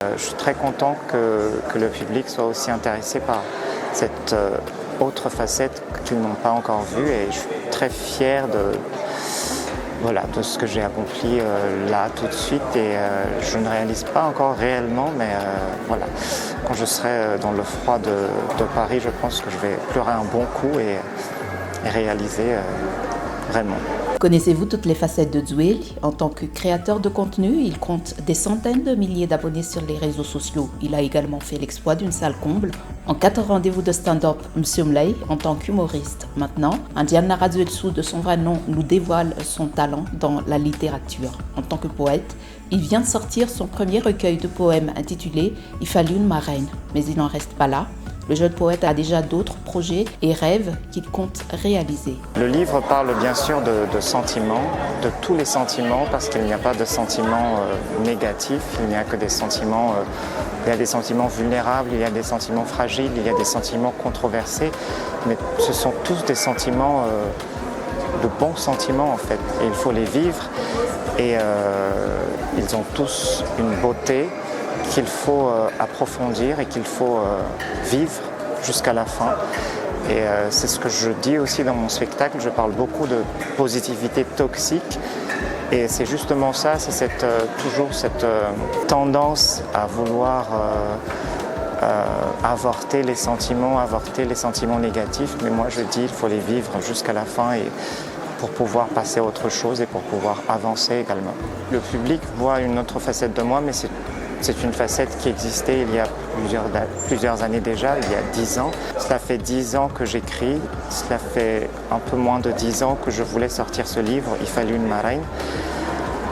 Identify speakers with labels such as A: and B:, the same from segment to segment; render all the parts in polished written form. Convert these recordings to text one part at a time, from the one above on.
A: Je suis très content que le public soit aussi intéressé par cette autre facette qu'ils n'ont pas encore vue, et je suis très fier de ce que j'ai accompli là tout de suite, et je ne réalise pas encore réellement, mais voilà, quand je serai dans le froid de Paris, je pense que je vais pleurer un bon coup et réaliser vraiment.
B: Connaissez-vous toutes les facettes de Dzueli? En tant que créateur de contenu, il compte des centaines de milliers d'abonnés sur les réseaux sociaux. Il a également fait l'exploit d'une salle comble en 4 rendez-vous de stand-up Msumlei en tant qu'humoriste. Maintenant, Indiana Radzuetsu, de son vrai nom, nous dévoile son talent dans la littérature. En tant que poète, il vient de sortir son premier recueil de poèmes intitulé « Il fallut une marraine ». Mais il n'en reste pas là. Le jeune poète a déjà d'autres projets et rêves qu'il compte réaliser.
A: Le livre parle bien sûr de sentiments, de tous les sentiments, parce qu'il n'y a pas de sentiments négatifs, il n'y a que des sentiments, il y a des sentiments vulnérables, il y a des sentiments fragiles, il y a des sentiments controversés, mais ce sont tous des sentiments, de bons sentiments en fait, et il faut les vivre, et ils ont tous une beauté qu'il faut approfondir et qu'il faut vivre jusqu'à la fin. Et c'est ce que je dis aussi dans mon spectacle, je parle beaucoup de positivité toxique, et c'est justement ça, c'est toujours cette tendance à vouloir avorter les sentiments négatifs, mais moi je dis il faut les vivre jusqu'à la fin, et pour pouvoir passer à autre chose et pour pouvoir avancer également. Le public voit une autre facette de moi, mais c'est une facette qui existait il y a plusieurs années déjà, il y a 10 ans. Cela fait 10 ans que j'écris, cela fait un peu moins de 10 ans que je voulais sortir ce livre, Il fallut une marraine.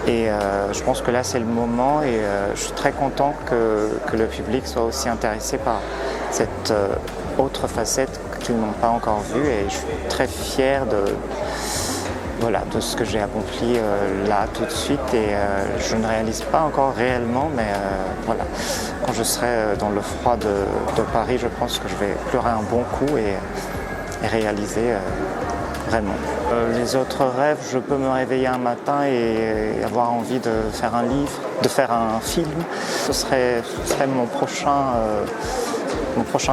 A: Et je pense que là c'est le moment, et je suis très content que le public soit aussi intéressé par cette autre facette qu'ils n'ont pas encore vue, et je suis très fier de ce que j'ai accompli là tout de suite, et je ne réalise pas encore réellement, mais voilà, quand je serai dans le froid de Paris, je pense que je vais pleurer un bon coup et réaliser vraiment. Les autres rêves, je peux me réveiller un matin et avoir envie de faire un livre, de faire un film. Ce serait mon prochain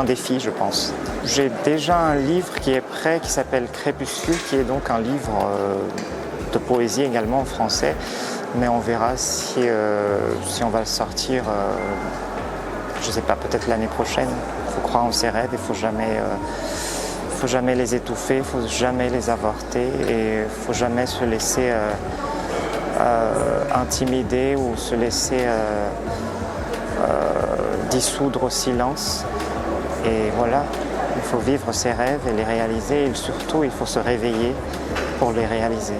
A: défi, je pense. J'ai déjà un livre qui est prêt, qui s'appelle Crépuscule, qui est donc un livre de poésie également en français, mais on verra si on va le sortir, je ne sais pas, peut-être l'année prochaine. Il faut croire en ses rêves, il ne faut jamais les étouffer, il ne faut jamais les avorter, et il ne faut jamais se laisser intimider ou se laisser dissoudre au silence. Et voilà, il faut vivre ses rêves et les réaliser, et surtout il faut se réveiller pour les réaliser.